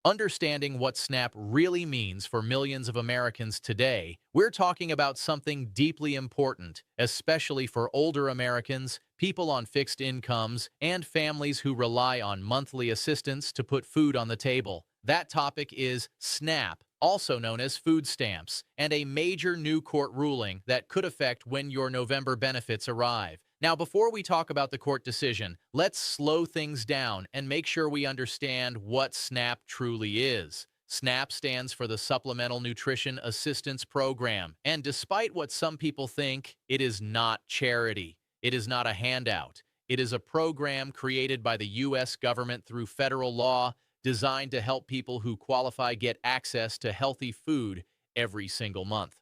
Understanding what SNAP really means for millions of Americans today, we're talking about something deeply important, especially for older Americans, people on fixed incomes, and families who rely on monthly assistance to put food on the table. That topic is SNAP, also known as food stamps, and a major new court ruling that could affect when your November benefits arrive. Now, before we talk about the court decision, let's slow things down and make sure we understand what SNAP truly is. SNAP stands for the Supplemental Nutrition Assistance Program, and despite what some people think, it is not charity. It is not a handout. It is a program created by the U.S. government through federal law designed to help people who qualify get access to healthy food every single month.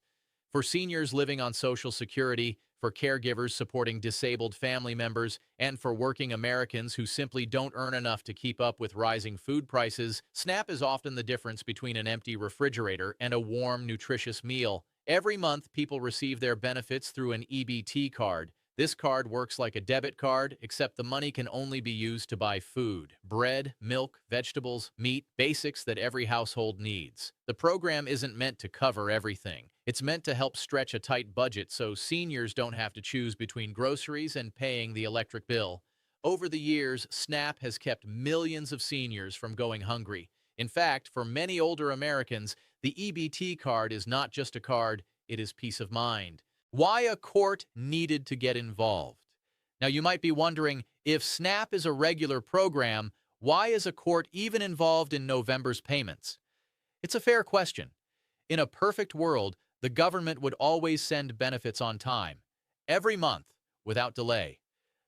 For seniors living on Social Security, for caregivers supporting disabled family members, and for working Americans who simply don't earn enough to keep up with rising food prices, SNAP is often the difference between an empty refrigerator and a warm, nutritious meal. Every month, people receive their benefits through an EBT card. This card works like a debit card, except the money can only be used to buy food, bread, milk, vegetables, meat, basics that every household needs. The program isn't meant to cover everything. It's meant to help stretch a tight budget so seniors don't have to choose between groceries and paying the electric bill. Over the years, SNAP has kept millions of seniors from going hungry. In fact, for many older Americans, the EBT card is not just a card, it is peace of mind. Why a court needed to get involved. Now, you might be wondering, if SNAP is a regular program, why is a court even involved in November's payments? It's a fair question. In a perfect world, the government would always send benefits on time, every month, without delay.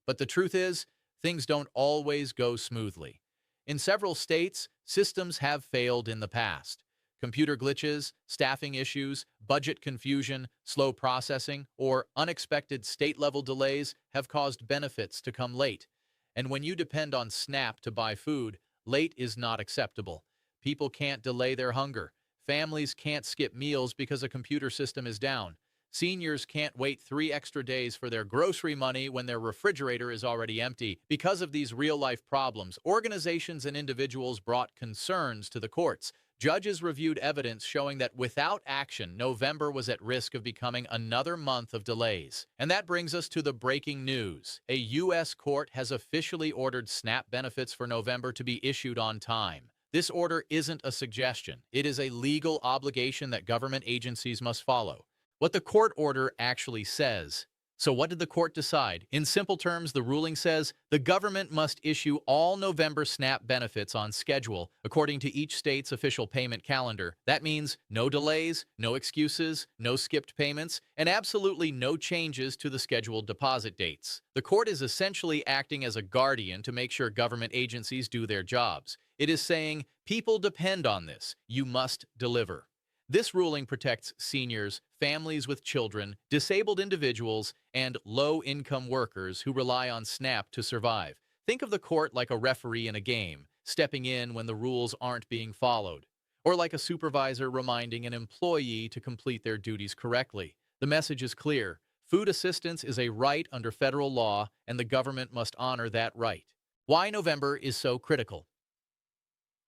But the truth is, things don't always go smoothly. In several states, systems have failed in the past. Computer glitches, staffing issues, budget confusion, slow processing, or unexpected state-level delays have caused benefits to come late. And when you depend on SNAP to buy food, late is not acceptable. People can't delay their hunger. Families can't skip meals because a computer system is down. Seniors can't wait 3 extra days for their grocery money when their refrigerator is already empty. Because of these real-life problems, organizations and individuals brought concerns to the courts. Judges reviewed evidence showing that without action, November was at risk of becoming another month of delays. And that brings us to the breaking news. A U.S. court has officially ordered SNAP benefits for November to be issued on time. This order isn't a suggestion. It is a legal obligation that government agencies must follow. What the court order actually says. So what did the court decide? In simple terms, the ruling says the government must issue all November SNAP benefits on schedule according to each state's official payment calendar. That means no delays, no excuses, no skipped payments, and absolutely no changes to the scheduled deposit dates. The court is essentially acting as a guardian to make sure government agencies do their jobs. It is saying, people depend on this. You must deliver. This ruling protects seniors, families with children, disabled individuals, and low-income workers who rely on SNAP to survive. Think of the court like a referee in a game, stepping in when the rules aren't being followed, or like a supervisor reminding an employee to complete their duties correctly. The message is clear. Food assistance is a right under federal law, and the government must honor that right. Why November is so critical.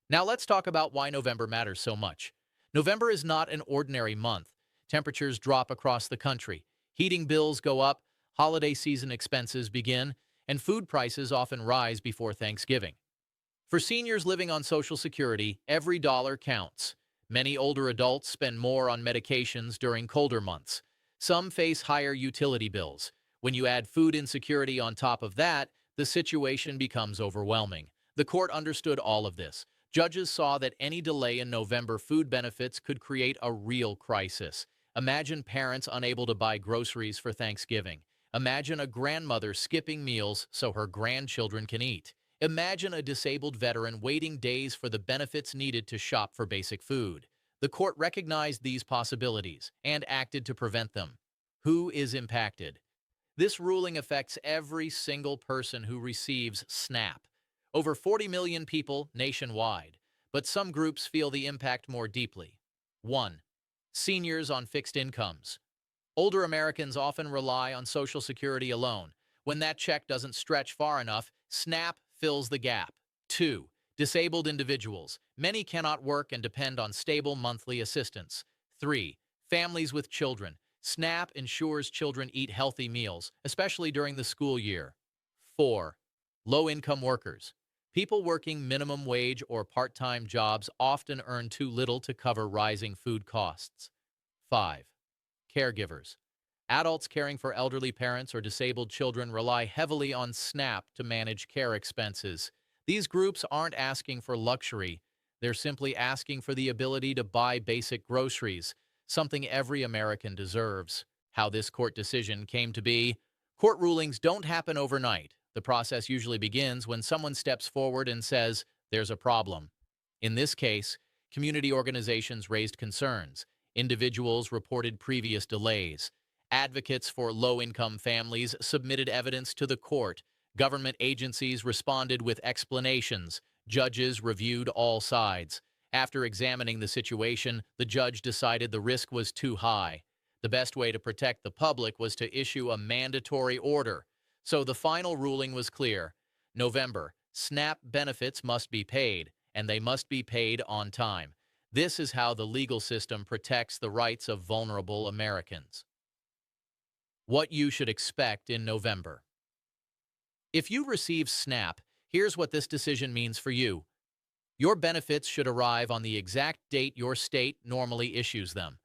Now let's talk about why November matters so much. November is not an ordinary month. Temperatures drop across the country. Heating bills go up, holiday season expenses begin, and food prices often rise before Thanksgiving. For seniors living on Social Security, every dollar counts. Many older adults spend more on medications during colder months. Some face higher utility bills. When you add food insecurity on top of that, the situation becomes overwhelming. The court understood all of this. Judges saw that any delay in November food benefits could create a real crisis. Imagine parents unable to buy groceries for Thanksgiving. Imagine a grandmother skipping meals so her grandchildren can eat. Imagine a disabled veteran waiting days for the benefits needed to shop for basic food. The court recognized these possibilities and acted to prevent them. Who is impacted? This ruling affects every single person who receives SNAP. Over 40 million people nationwide, but some groups feel the impact more deeply. 1. Seniors on fixed incomes. Older Americans often rely on Social Security alone. When that check doesn't stretch far enough, SNAP fills the gap. 2. Disabled individuals. Many cannot work and depend on stable monthly assistance. 3. Families with children. SNAP ensures children eat healthy meals, especially during the school year. 4. Low-income workers. People working minimum wage or part-time jobs often earn too little to cover rising food costs. 5. Caregivers. Adults caring for elderly parents or disabled children rely heavily on SNAP to manage care expenses. These groups aren't asking for luxury. They're simply asking for the ability to buy basic groceries, something every American deserves. How this court decision came to be: court rulings don't happen overnight. The process usually begins when someone steps forward and says, there's a problem. In this case, community organizations raised concerns. Individuals reported previous delays. Advocates for low-income families submitted evidence to the court. Government agencies responded with explanations. Judges reviewed all sides. After examining the situation, the judge decided the risk was too high. The best way to protect the public was to issue a mandatory order. So the final ruling was clear. November, SNAP benefits must be paid, and they must be paid on time. This is how the legal system protects the rights of vulnerable Americans. What you should expect in November. If you receive SNAP, here's what this decision means for you. Your benefits should arrive on the exact date your state normally issues them.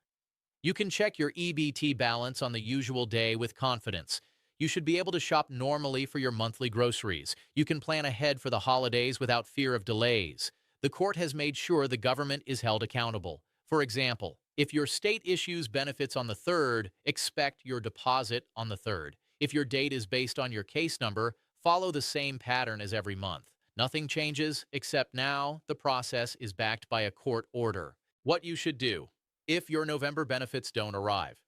You can check your EBT balance on the usual day with confidence. You should be able to shop normally for your monthly groceries. You can plan ahead for the holidays without fear of delays. The court has made sure the government is held accountable. For example, if your state issues benefits on the 3rd, expect your deposit on the 3rd. If your date is based on your case number, follow the same pattern as every month. Nothing changes, except now the process is backed by a court order. What you should do if your November benefits don't arrive.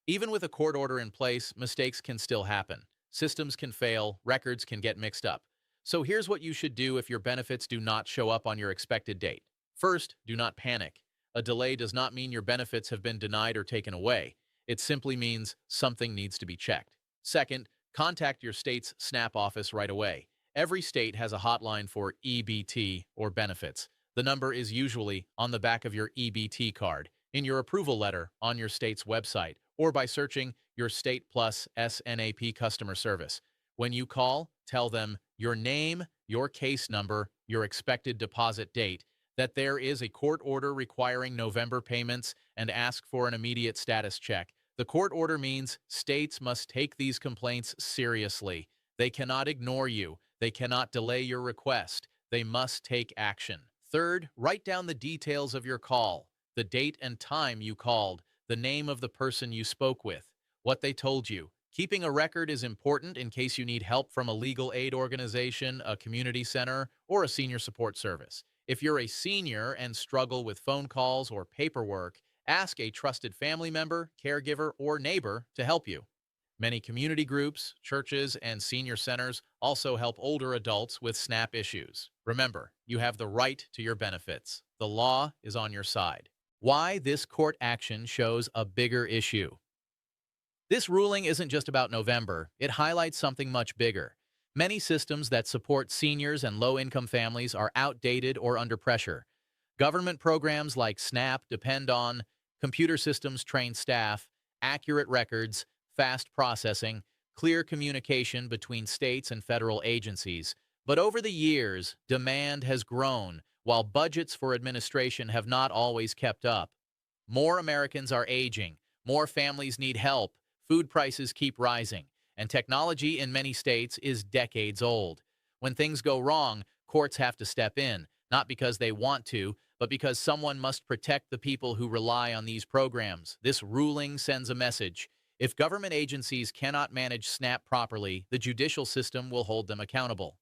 Even with a court order in place, mistakes can still happen. Systems can fail, records can get mixed up. So here's what you should do if your benefits do not show up on your expected date. First, do not panic. A delay does not mean your benefits have been denied or taken away. It simply means something needs to be checked. Second, contact your state's SNAP office right away. Every state has a hotline for EBT or benefits. The number is usually on the back of your EBT card, in your approval letter, on your state's website, or by searching your State Plus SNAP customer service. When you call, tell them your name, your case number, your expected deposit date, that there is a court order requiring November payments, and ask for an immediate status check. The court order means states must take these complaints seriously. They cannot ignore you. They cannot delay your request. They must take action. Third, write down the details of your call, the date and time you called, the name of the person you spoke with, what they told you. Keeping a record is important in case you need help from a legal aid organization, a community center, or a senior support service. If you're a senior and struggle with phone calls or paperwork, ask a trusted family member, caregiver, or neighbor to help you. Many community groups, churches, and senior centers also help older adults with SNAP issues. Remember, you have the right to your benefits. The law is on your side. Why this court action shows a bigger issue. This ruling isn't just about November. It highlights something much bigger. Many systems that support seniors and low-income families are outdated or under pressure. Government programs like SNAP depend on computer systems trained staff, accurate records, fast processing, clear communication between states and federal agencies. But over the years, demand has grown, while budgets for administration have not always kept up. More Americans are aging, more families need help, food prices keep rising, and technology in many states is decades old. When things go wrong, courts have to step in, not because they want to, but because someone must protect the people who rely on these programs. This ruling sends a message. If government agencies cannot manage SNAP properly, the judicial system will hold them accountable.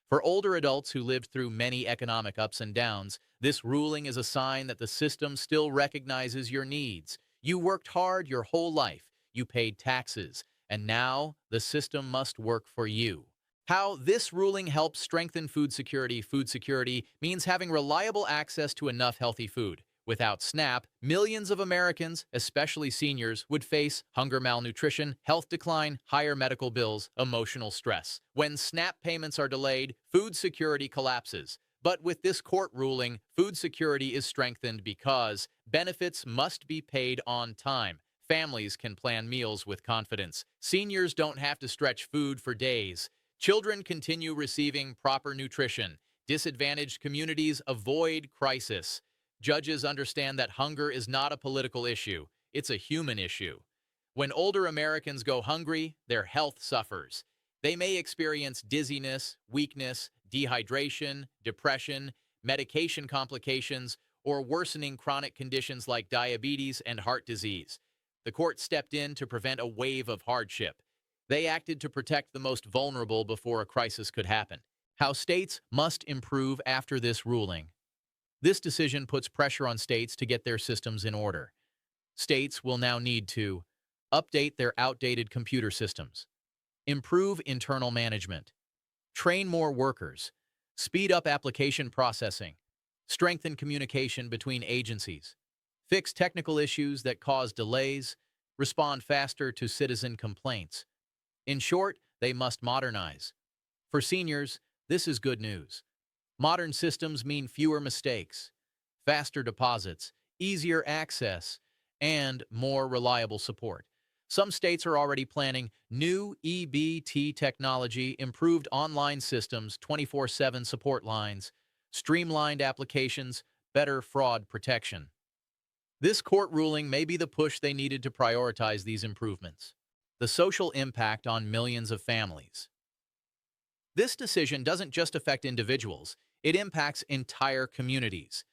For older adults who lived through many economic ups and downs, this ruling is a sign that the system still recognizes your needs. You worked hard your whole life, you paid taxes, and now the system must work for you. How this ruling helps strengthen food security. Food security means having reliable access to enough healthy food. Without SNAP, millions of Americans, especially seniors, would face hunger, malnutrition, health decline, higher medical bills, emotional stress. When SNAP payments are delayed, food security collapses. But with this court ruling, food security is strengthened because benefits must be paid on time. Families can plan meals with confidence. Seniors don't have to stretch food for days. Children continue receiving proper nutrition. Disadvantaged communities avoid crisis. Judges understand that hunger is not a political issue, it's a human issue. When older Americans go hungry, their health suffers. They may experience dizziness, weakness, dehydration, depression, medication complications, or worsening chronic conditions like diabetes and heart disease. The court stepped in to prevent a wave of hardship. They acted to protect the most vulnerable before a crisis could happen. How states must improve after this ruling. This decision puts pressure on states to get their systems in order. States will now need to update their outdated computer systems, improve internal management, train more workers, speed up application processing, strengthen communication between agencies, fix technical issues that cause delays, respond faster to citizen complaints. In short, they must modernize. For seniors, this is good news. Modern systems mean fewer mistakes, faster deposits, easier access, and more reliable support. Some states are already planning new EBT technology, improved online systems, 24/7 support lines, streamlined applications, better fraud protection. This court ruling may be the push they needed to prioritize these improvements. The social impact on millions of families. This decision doesn't just affect individuals, it impacts entire communities.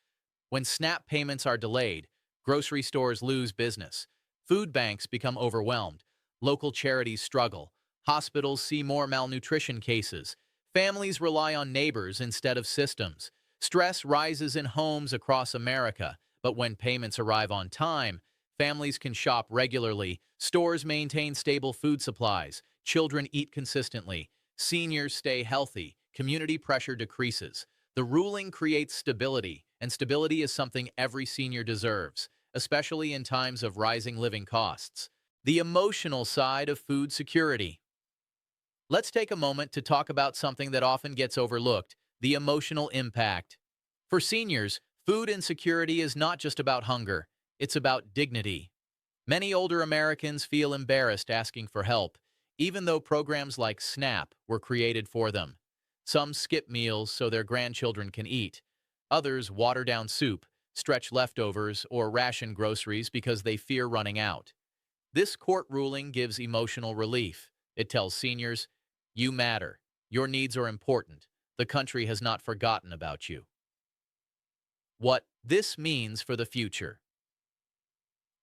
When SNAP payments are delayed, grocery stores lose business, food banks become overwhelmed, local charities struggle, hospitals see more malnutrition cases, families rely on neighbors instead of systems. Stress rises in homes across America, but when payments arrive on time, families can shop regularly, stores maintain stable food supplies, children eat consistently, seniors stay healthy, community pressure decreases. The ruling creates stability, and stability is something every senior deserves, especially in times of rising living costs. The emotional side of food security. Let's take a moment to talk about something that often gets overlooked, the emotional impact. For seniors, food insecurity is not just about hunger, it's about dignity. Many older Americans feel embarrassed asking for help, even though programs like SNAP were created for them. Some skip meals so their grandchildren can eat. Others water down soup, stretch leftovers, or ration groceries because they fear running out. This court ruling gives emotional relief. It tells seniors, you matter. Your needs are important. The country has not forgotten about you. What this means for the future.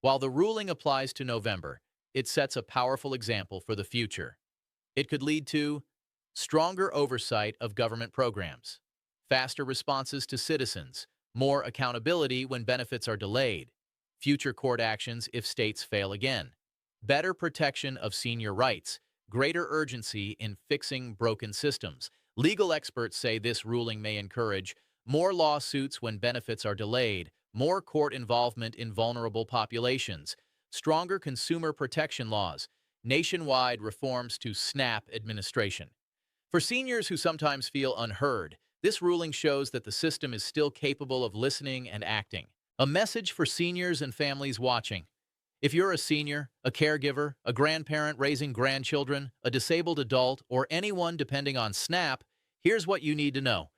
While the ruling applies to November, it sets a powerful example for the future. It could lead to stronger oversight of government programs, faster responses to citizens, more accountability when benefits are delayed, future court actions if states fail again, better protection of senior rights, greater urgency in fixing broken systems. Legal experts say this ruling may encourage more lawsuits when benefits are delayed, more court involvement in vulnerable populations, stronger consumer protection laws, nationwide reforms to SNAP administration. For seniors who sometimes feel unheard, this ruling shows that the system is still capable of listening and acting. A message for seniors and families watching. If you're a senior, a caregiver, a grandparent raising grandchildren, a disabled adult, or anyone depending on SNAP, here's what you need to know.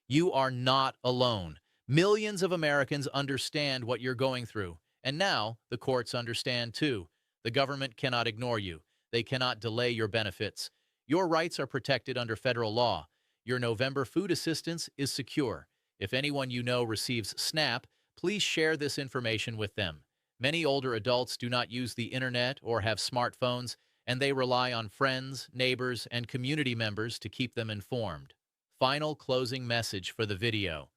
You are not alone. Millions of Americans understand what you're going through, and now the courts understand too. The government cannot ignore you. They cannot delay your benefits. Your rights are protected under federal law. Your November food assistance is secure. If anyone you know receives SNAP, please share this information with them. Many older adults do not use the internet or have smartphones, and they rely on friends, neighbors, and community members to keep them informed. Final closing message for the video.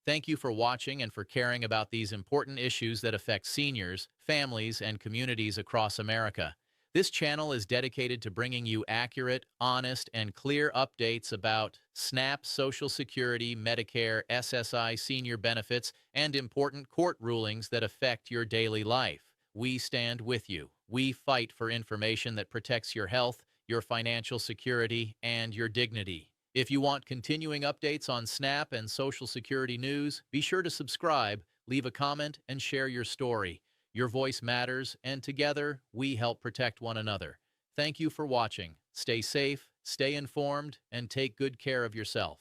Thank you for watching and for caring about these important issues that affect seniors, families, and communities across America. This channel is dedicated to bringing you accurate, honest, and clear updates about SNAP, Social Security, Medicare, SSI, senior benefits, and important court rulings that affect your daily life. We stand with you. We fight for information that protects your health, your financial security, and your dignity. If you want continuing updates on SNAP and Social Security news, be sure to subscribe, leave a comment, and share your story. Your voice matters, and together, we help protect one another. Thank you for watching. Stay safe, stay informed, and take good care of yourself.